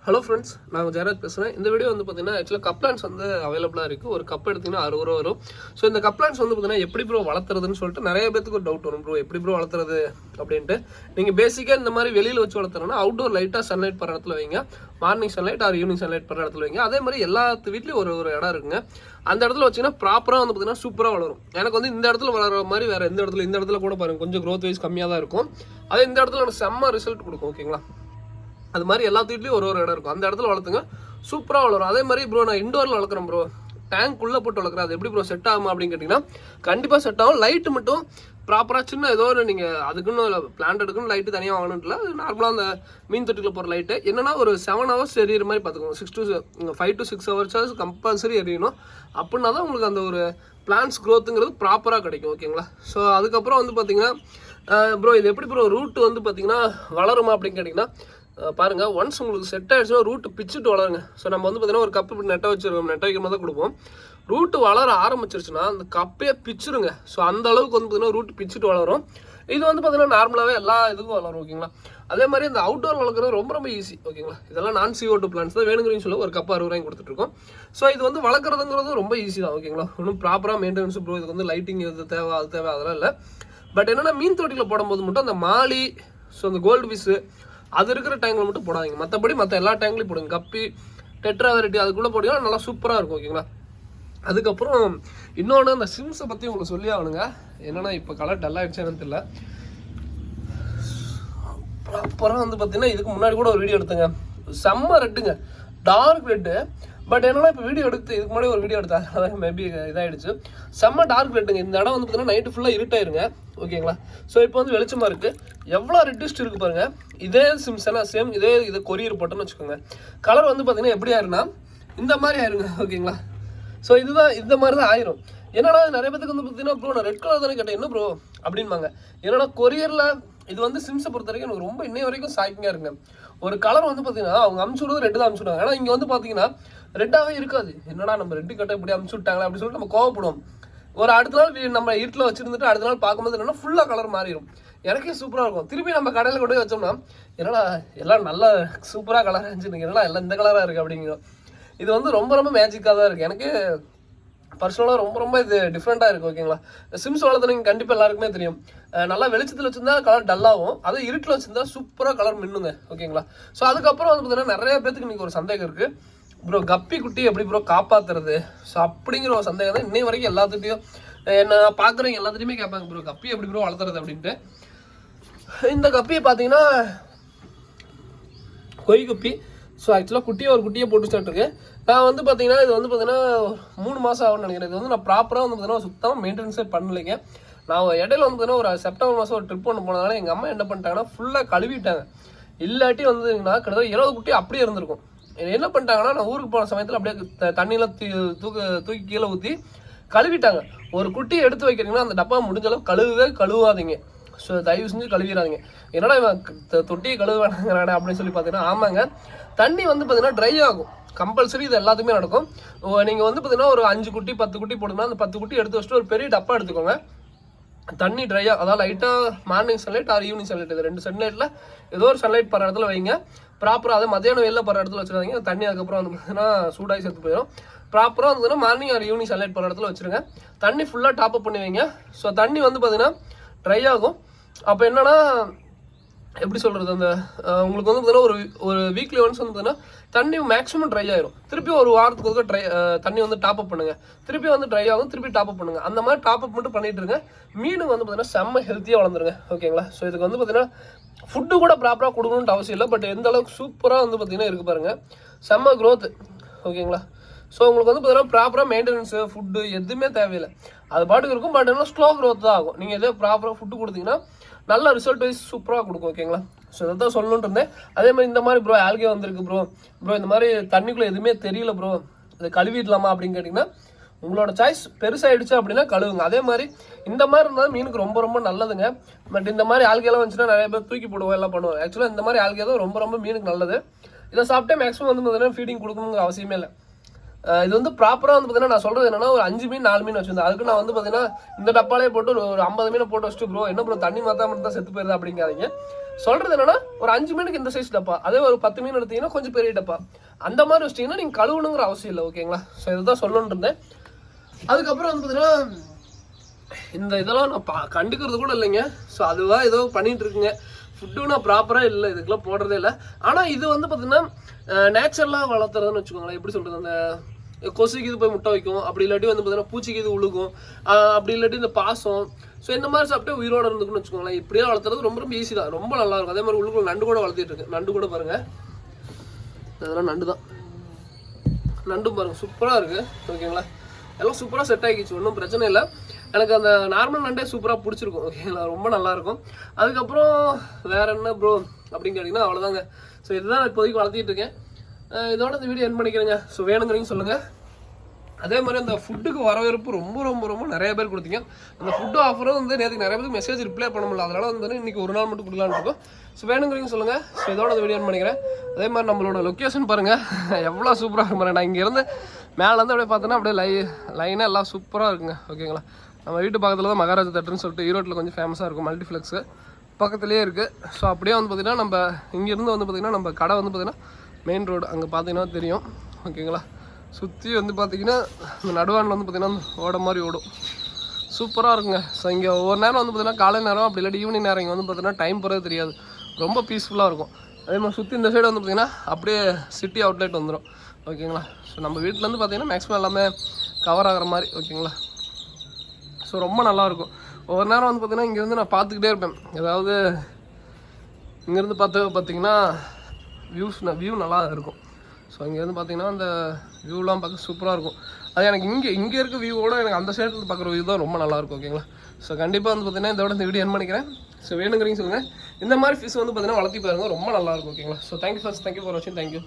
Hello friends, நான் ஜெயராஜ் பேசுகிறேன். இந்த வீடியோ வந்து பார்த்தீங்கன்னா ஆக்சுவலாக கப்ளான்ஸ் வந்து அவைலபிளாக இருக்குது. ஒரு கப் எடுத்திங்கன்னா 60 ரூபா வரும். ஸோ இந்த கப்ளான்ஸ் வந்து பார்த்தீங்கன்னா எப்படி ப்ரோ வளர்த்துறதுன்னு சொல்லிட்டு நிறைய பேருக்கு ஒரு டவுட் வரும். ப்ரோ எப்படி ப்ரோ வளர்த்துறது அப்படின்ட்டு. நீங்கள் பேசிக்காக இந்த மாதிரி வெளியில் வச்சு வளர்த்துறோன்னா அவுட்டோர் லைட்டாக சன்லைட் படுற இடத்துல வைங்க. Morning sunlight or evening sunlight படுற இடத்துல வைங்க. அதே மாதிரி எல்லாத்து வீட்லேயும் ஒரு இடம் இருக்குங்க. அந்த இடத்துல வச்சிங்கன்னா ப்ராப்பராக வந்து பார்த்தீங்கன்னா சூப்பராக வளரும். எனக்கு வந்து இந்த இடத்துல வளர மாதிரி வேறு எந்த இடத்துல, இந்த இடத்துல கூட பாருங்கள் கொஞ்சம் க்ரோத் வைஸ் கம்மியாக தான் இருக்கும். அதே இந்த இடத்துல எனக்கு செம்ம ரிசல்ட் கொடுக்கும். ஓகேங்களா, அது மாதிரி எல்லா வீட்லேயும் ஒரு இடம் இருக்கும். அந்த இடத்துல வளர்த்துங்க, சூப்பராக வளரும். அதே மாதிரி ப்ரோ நான் இண்டோரில் வளர்க்குறேன் ப்ரோ, டேங்க்குள்ளே போட்டு வளர்க்குறேன். அது எப்படி ப்ரோ செட் ஆகுமா அப்படின்னு கேட்டிங்கன்னா கண்டிப்பாக செட் ஆகும். லைட்டு மட்டும் ப்ராப்பராக சின்ன ஏதோ ஒரு நீங்கள் அதுக்குன்னு பிளான்ட் எடுக்குன்னு லைட்டு தனியாக வாங்கணும்ல. அது நார்மலாக அந்த மீன் தொட்டியில் போகிற லைட்டு என்னென்னா ஒரு 7 hours எரியிற மாதிரி பார்த்துக்கோங்க. 5 to 6 hours கம்பல்சரி எரியணும். அப்படின்னா தான் உங்களுக்கு அந்த ஒரு பிளான்ஸ் க்ரோத்துங்கிறது ப்ராப்பராக கிடைக்கும். ஓகேங்களா, ஸோ அதுக்கப்புறம் வந்து பார்த்தீங்கன்னா ப்ரோ இது எப்படி ப்ரோ ரூட் வந்து பார்த்தீங்கன்னா வளருமா அப்படின்னு கேட்டிங்கன்னா பாருங்க, ஒன்ஸ் உங்களுக்கு செட் ஆயிடுச்சுன்னா ரூட்டு பிச்சுட்டு வளருங்க. ஸோ நம்ம வந்து பார்த்தீங்கன்னா ஒரு கப்பு இப்படி நெட்டை வச்சிருக்கோம், நெட்டை வைக்கும் தான் கொடுப்போம். ரூட்டு வளர ஆரம்பிச்சிருச்சுன்னா அந்த கப்பையே பிச்சுருங்க. ஸோ அந்த அளவுக்கு வந்து பார்த்தீங்கன்னா ரூட்டு பிச்சுட்டு வளரும். இது வந்து பார்த்தீங்கன்னா நார்மலாகவே எல்லா இதுக்கும் வளரும். ஓகேங்களா, அதே மாதிரி இந்த அவுட்டோர் வளர்க்குறது ரொம்ப ரொம்ப ஈஸி. ஓகேங்களா, இதெல்லாம் நான் CO2 பிளான்ஸ் தான் வேணுங்கிறீங்கன்னு சொல்லி ஒரு கப்பு 60 ரூபாய்க்கு கொடுத்துட்ருக்கோம். ஸோ இது வந்து வளர்க்குறதுங்கிறது ரொம்ப ஈஸி தான். ஓகேங்களா, ஒன்றும் ப்ராப்பராக மெயின்டெனன்ஸ் ப்ரோ இதுக்கு வந்து லைட்டிங் இது தேவை அது தேவை அதெல்லாம் இல்லை. பட் என்னென்னா மீன் தொட்டியில் போடும்போது மட்டும் அந்த மாலி, ஸோ அந்த கோல்டு ஃபிஷ்ஷு அது இருக்கிற டேங்கில் மட்டும் போடாதீங்க. மற்றபடி மற்ற எல்லா டேங்க்லையும் போடுங்க. கப்பி, டெட்ரா வெரைட்டி அதுக்குள்ளே போட்டிங்கன்னா நல்லா சூப்பராக இருக்கும். ஓகேங்களா, அதுக்கப்புறம் இன்னொன்று அந்த சிம்ஸை பற்றி உங்களுக்கு சொல்லி ஆகணுங்க. என்னென்னா இப்போ கலர் டல்லாகிடுச்சேன்னு தெரியல. அப்புறம் வந்து பார்த்தீங்கன்னா இதுக்கு முன்னாடி கூட ஒரு வீடியோ எடுத்தேங்க, செம்ம ரெட்டுங்க, டார்க் ரெட்டு. பட் என்னன்னா இப்போ வீடியோ எடுத்து இதுக்கு முன்னாடி ஒரு வீடியோ எடுத்தேன், அதனால் மேபி இதாகிடுச்சு. செம்ம டார்க் ரெட்டுங்க. இந்த இடம் வந்து பார்த்தீங்கன்னா நைட்டு ஃபுல்லாக இருட்டாயிருங்க. ஓகேங்களா, ஸோ இப்போ வந்து வெளிச்சமாக இருக்குது. எவ்வளோ ரெட்டிஸ்ட் இருக்குது பாருங்கள். இதே சிம்ஸ் எல்லாம் சேம் இதே கொரியர் போட்டோன்னு வச்சுக்கோங்க. கலர் வந்து பார்த்தீங்கன்னா எப்படி ஆயிருன்னா இந்த மாதிரி ஆயிருங்க. ஓகேங்களா, ஸோ இதுதான் இந்த மாதிரி தான் ஆயிரும். என்னன்னா நிறைய பேருக்கு வந்து பார்த்தீங்கன்னா ப்ரோ நான் ரெட் கலர் தானே கேட்டேன், என்ன ப்ரோ அப்படின்பாங்க. என்னன்னா கொரியரில் இது வந்து சிம்ஸை பொறுத்த வரைக்கும் எனக்கு ரொம்ப இன்னை வரைக்கும் ஷாக்கிங்காக இருக்குங்க. ஒரு கலர் வந்து பார்த்தீங்கன்னா அவங்க அமுச்சு விடுறது ரெட்டு தான் அமுச்சு விடுவாங்க. ஆனால் இங்கே வந்து பார்த்தீங்கன்னா ரெட்டாகவே இருக்காது. என்னடா நம்ம ரெட்டு கட்ட இப்படி அமுச்சு விட்டாங்களா அப்படின்னு சொல்லிட்டு நம்ம கோவப்படுவோம். ஒரு அடுத்த நாள் நம்ம வீட்டில் வச்சுருந்துட்டு அடுத்த நாள் பார்க்கும்போது என்னன்னா ஃபுல்லாக கலர் மாறிடும். எனக்கே சூப்பராக இருக்கும். திருப்பி நம்ம கடையில் கொண்டு போய் வச்சோம்னா என்னடா எல்லாம் நல்லா சூப்பராக கலராக இருந்துச்சு, என்னடா எல்லாம் இந்த கலராக இருக்குது அப்படிங்கிறோம். இது வந்து ரொம்ப ரொம்ப மேஜிக்காக தான் இருக்குது. எனக்கு பர்சனலாக ரொம்ப இது டிஃப்ரெண்ட்டாக இருக்குது. ஓகேங்களா, சிம்ஸ் வளர்த்துனீங்க கண்டிப்பாக எல்லாருக்குமே தெரியும். நல்லா வெளிச்சத்தில் வச்சுருந்தா கலர் டல்லாகும், அதே இருட்டில் வச்சுருந்தா சூப்பராக கலர் மின்னுங்க. ஓகேங்களா, ஸோ அதுக்கப்புறம் வந்து பார்த்தீங்கன்னா நிறைய பேருக்கு இன்றைக்கி ஒரு சந்தேகம் இருக்குது, ப்ரோ கப்பி குட்டி எப்படி ப்ரோ காப்பாற்றுறது. ஸோ அப்படிங்கிற ஒரு சந்தேகம் தான் இன்னை வரைக்கும் எல்லாத்துட்டையும் என்ன பார்க்குறவங்க எல்லாத்துட்டையுமே கேட்பாங்க, ப்ரோ கப்பி எப்படி ப்ரோ வளர்த்துறது அப்படின்ட்டு. இந்த கப்பியை பார்த்தீங்கன்னா கொய் கப்பி. ஸோ ஆக்சுவலாக ஒரு குட்டியை போட்டு ஸ்டார்ட் நான் வந்து பார்த்தீங்கன்னா இது வந்து பார்த்தீங்கன்னா 3 மாதம் ஆகும்னு நினைக்கிறேன். இது வந்து நான் ப்ராப்பராக வந்து பார்த்தீங்கன்னா சுத்தமாக மெயின்டெனன்ஸே பண்ணலைங்க. நான் இடையில வந்து பார்த்தீங்கன்னா ஒரு செப்டம்பர் மாதம் ஒரு ட்ரிப் ஒன்று போனதுனால எங்கள் அம்மா என்ன பண்ணிட்டாங்கன்னா ஃபுல்லாக கழுவிட்டாங்க. இல்லாட்டி வந்துங்கன்னா கிட்டத்தட்ட 20 குட்டி அப்படியே இருந்திருக்கும். என்ன பண்ணிட்டாங்கன்னா நான் ஊருக்கு போன சமயத்தில் அப்படியே தண்ணியில் தூக்கி கீழே ஊற்றி கழுவிட்டாங்க. ஒரு குட்டியை எடுத்து வைக்கிறீங்கன்னா அந்த டப்பா முடிஞ்ச அளவு கழுவாதீங்க. ஸோ தயவு செஞ்சு கழுவிடாதீங்க. என்னடா இவன் தொட்டியை கழுவானாங்கிறானே அப்படின்னு சொல்லி பார்த்தீங்கன்னா ஆமாங்க, தண்ணி வந்து பார்த்தீங்கன்னா ட்ரை ஆகும் கம்பல்சரி. இது எல்லாத்துக்குமே நடக்கும். நீங்கள் வந்து பார்த்தீங்கன்னா ஒரு 5 குட்டி 10 குட்டி போடுங்கன்னா அந்த 10 குட்டி எடுத்து வச்சுட்டு ஒரு பெரிய டப்பா எடுத்துக்கோங்க. தண்ணி ட்ரையாக அதாவது லைட்டாக morning sunlight or evening sunlight இது 2 சன்லைட்டில் ஏதோ ஒரு சன்லைட் படுற இடத்துல வைங்க. ப்ராப்பராக அதை மத்தியானம் வெளில படுற இடத்துல வச்சுருந்தீங்க. தண்ணி அதுக்கப்புறம் வந்து பார்த்தீங்கன்னா சூடாகி செத்து போயிடும். ப்ராப்பராக வந்துன்னா மார்னிங் ஆர் ஈவினிங் சன்லைட் படுற இடத்துல வச்சுருங்க. தண்ணி ஃபுல்லாக டாப்அப் பண்ணி வைங்க. ஸோ தண்ணி வந்து பார்த்தீங்கன்னா ட்ரை ஆகும். அப்போ என்னன்னா எப்படி சொல்கிறது, அந்த உங்களுக்கு வந்து பார்த்தீங்கன்னா ஒரு வீக்லி ஒன்ஸ் வந்து பார்த்தீங்கன்னா தண்ணி மேக்ஸிமம் ட்ரை ஆயிரும். திருப்பி ஒரு வாரத்துக்கு ஒருக்க தண்ணி வந்து டாப்அப் பண்ணுங்கள். திருப்பி வந்து ட்ரை ஆகும், திருப்பி டாப்அப் பண்ணுங்கள். அந்த மாதிரி டாப்அப் மட்டும் பண்ணிட்டு இருங்க. மீன் வந்து பார்த்தீங்கன்னா செம்ம ஹெல்த்தியாக வளர்ந்துருங்க. ஓகேங்களா, ஸோ இதுக்கு வந்து பார்த்தீங்கன்னா ஃபுட்டு கூட ப்ராப்பராக கொடுக்கணுன்ட்டு அவசியம் இல்லை. பட் எந்த அளவுக்கு சூப்பராக வந்து பார்த்தீங்கன்னா இருக்குது பாருங்கள், செம்ம க்ரோத்து. ஓகேங்களா, ஸோ உங்களுக்கு வந்து பார்த்தீங்கன்னா ப்ராப்பராக மெயின்டெனன்ஸு ஃபுட்டு எதுவுமே தேவையில்லை. அது பாட்டுக்கு இருக்கும். பட் என்ன ஸ்லோ க்ரோத் தான் ஆகும். நீங்கள் எதோ ப்ராப்பராக ஃபுட்டு கொடுத்தீங்கன்னா நல்ல ரிசல்ட் வைஸ் சூப்பராக கொடுக்கும். ஓகேங்களா, ஸோ இதை தான் சொல்லணுன்ட்டு இருந்தேன். அதே மாதிரி இந்த மாதிரி ப்ரோ ஆல்கே வந்திருக்கு ப்ரோ இந்த மாதிரி தண்ணிக்குள்ளே எதுவுமே தெரியல ப்ரோ இதை கழுவிடலாமா அப்படின்னு கேட்டிங்கன்னா உங்களோட சாய்ஸ். பெருசாகிடுச்சு அப்படின்னா கழுவுங்க. அதே மாதிரி இந்த மாதிரி இருந்தால் மீனுக்கு ரொம்ப நல்லதுங்க. பட் இந்த மாதிரி ஆல்கேலாம் வந்துச்சுன்னா நிறைய பேர் தூக்கி போடுவோம் எல்லாம் பண்ணுவோம். ஆக்சுவலாக இந்த மாதிரி ஆல்கே தான் ரொம்ப மீனுக்கு நல்லது. இதை சாப்பிட்டே மேக்ஸிமம் வந்து பார்த்தீங்கன்னா ஃபீடிங் கொடுக்கணுங்கிற அவசியமே இல்லை. இது வந்து ப்ராப்பராக வந்து பார்த்தீங்கன்னா நான் சொல்கிறது என்னன்னா ஒரு 5 மீன் 4 மீன் வச்சுருந்தேன். அதுக்கு நான் வந்து பார்த்தீங்கன்னா இந்த டப்பாலே போட்டு ஒரு 50 மீனை போட்டு வச்சுட்டு ப்ரோ என்ன ப்ரோ தண்ணி மாற்றாம தான் செத்து போயிருது அப்படிங்காதீங்க. சொல்கிறது என்னன்னா ஒரு 5 மீனுக்கு இந்த சைஸ் டப்பா, அதே ஒரு 10 மீன் எடுத்தீங்கன்னா கொஞ்சம் பெரிய டப்பா அந்த மாதிரி வச்சிட்டிங்கன்னா நீங்கள் கழுவணுங்கிற அவசியம் இல்லை. ஓகேங்களா? ஸோ இதுதான் சொல்லணுன்னு இருந்தேன். அதுக்கப்புறம் வந்து பார்த்தீங்கன்னா இந்த இதெல்லாம் நான் கண்டுக்கிறது கூட இல்லைங்க. ஸோ அதுவாக ஏதோ பண்ணிகிட்டு இருக்குங்க. ஃபுட்டு நான் ப்ராப்பராக இல்லை, இதுக்கெல்லாம் போடுறதே இல்லை. ஆனால் இது வந்து பார்த்தீங்கன்னா நேச்சுரலாக வளர்த்துறதுன்னு வச்சுக்கோங்களேன். எப்படி சொல்கிறது, அந்த கொசுக்கு இது போய் முட்டை வைக்கும், அப்படி இல்லாட்டி வந்து பார்த்தீங்கன்னா பூச்சிக்கு இது உழுகும், அப்படி இல்லாட்டி இந்த பாசம், ஸோ இந்த மாதிரி சாப்பிட்டு உயிரோட இருந்துக்குன்னு வச்சுக்கோங்களேன். இப்படியே வளர்த்துறது ரொம்ப ரொம்ப ஈஸி தான், ரொம்ப நல்லாயிருக்கும். அதே மாதிரி உள்ளுக்குள்ள நண்டு கூட வளர்த்திட்டு இருக்கு. நண்டு கூட பாருங்கள், அதெல்லாம் நண்டு தான். நண்டும் பாருங்கள் சூப்பராக இருக்குது. ஓகேங்களா? எல்லாம் சூப்பராக செட் ஆகிடுச்சு, ஒன்றும் பிரச்சனை இல்லை. எனக்கு அந்த நார்மல் நண்டே சூப்பராக பிடிச்சிருக்கும். ஓகேங்களா? ரொம்ப நல்லாயிருக்கும். அதுக்கப்புறம் வேறு என்ன ப்ரோ அப்படின்னு கேட்டிங்கன்னா அவ்வளோதாங்க. ஸோ இதுதான் நான் இப்போதைக்கு வளர்த்திட்டு இருக்கேன். இதோட இந்த வீடியோ என் பண்ணிக்கிறேங்க. ஸோ வேணுங்கிறீங்க சொல்லுங்கள். அதே மாதிரி அந்த ஃபுட்டுக்கு வரவேற்பு ரொம்ப ரொம்ப ரொம்ப நிறைய பேர் கொடுத்தீங்க. அந்த ஃபுட்டு ஆஃபரும் வந்து நேற்றுக்கு நிறைய பேருக்கு மெசேஜ் ரிப்ளை பண்ண முடியல, அதனால வந்து இன்றைக்கி ஒரு நாள் மட்டும் கொடுக்கலான்னு இருக்கோம். ஸோ வேணுங்கிறீங்க சொல்லுங்கள். ஸோ இதோட இந்த வீடியோ என் பண்ணிக்கிறேன். அதே மாதிரி நம்மளோட லொக்கேஷன் பாருங்கள் எவ்வளோ சூப்பராக இருக்கும் பாருங்கள். நான் இங்கேருந்து மேலேருந்து அப்படியே பார்த்தோன்னா அப்படியே லைனாக எல்லாம் சூப்பராக இருக்குங்க. ஓகேங்களா? நம்ம வீட்டு பக்கத்தில் தான் மகாராஜா தேட்டர்னு சொல்லிட்டு ஈரோட்டில் கொஞ்சம் ஃபேமஸாக இருக்கும், மல்டிஃப்ளெக்ஸு பக்கத்துலேயே இருக்குது. ஸோ அப்படியே வந்து பார்த்திங்கன்னா நம்ம இங்கேருந்து வந்து பார்த்திங்கன்னா நம்ம கடை வந்து பார்த்திங்கன்னா மெயின் ரோடு அங்கே பார்த்தீங்கன்னா தெரியும். ஓகேங்களா? சுற்றி வந்து பார்த்திங்கன்னா இந்த நடுவானில் வந்து பார்த்திங்கன்னா ஓட மாதிரி ஓடும், சூப்பராக இருக்குங்க. ஸோ இங்கே ஒவ்வொரு நேரம் வந்து பார்த்திங்கன்னா காலை நேரம் அப்படி இல்லாட்டி ஈவினிங் நேரம் இங்கே வந்து பார்த்திங்கன்னா டைம் போகிறதே தெரியாது, ரொம்ப பீஸ்ஃபுல்லாக இருக்கும். அதே மாதிரி சுற்றி இந்த சைடு வந்து பார்த்திங்கன்னா அப்படியே சிட்டி அவுட்லெட் வந்துடும். ஓகேங்களா? ஸோ நம்ம வீட்டிலேருந்து பார்த்திங்கன்னா மேக்ஸிமம் எல்லாமே கவர் ஆகிற மாதிரி. ஓகேங்களா? ஸோ ரொம்ப நல்லாயிருக்கும். ஒவ்வொரு நேரம் வந்து பார்த்திங்கன்னா இங்கே வந்து நான் பார்த்துக்கிட்டே இருப்பேன். ஏதாவது இங்கேருந்து பார்த்திங்கன்னா வியூ நல்லா இருக்கும். ஸோ இங்கேருந்து பார்த்திங்கன்னா அந்த வியூலாம் பார்க்க சூப்பராக இருக்கும். அது எனக்கு இங்கே இருக்க வியூவோட எனக்கு அந்த சைடில் பார்க்குற வியூ தான் ரொம்ப நல்லாயிருக்கும். ஓகேங்களா? ஸோ கண்டிப்பாக வந்து பார்த்திங்கன்னா இதோட இந்த வீடியோ என் பண்ணிக்கிறேன். ஸோ வேணுங்கிறீங்க சொல்லுங்கள். இந்த மாதிரி ஃபிஷ் வந்து பார்த்திங்கன்னா வளர்த்தி பாருங்கள், ரொம்ப நல்லாயிருக்கும். ஓகேங்களா? ஸோ தேங்க்யூ ஃபார் வாட்சிங். தேங்க்யூ.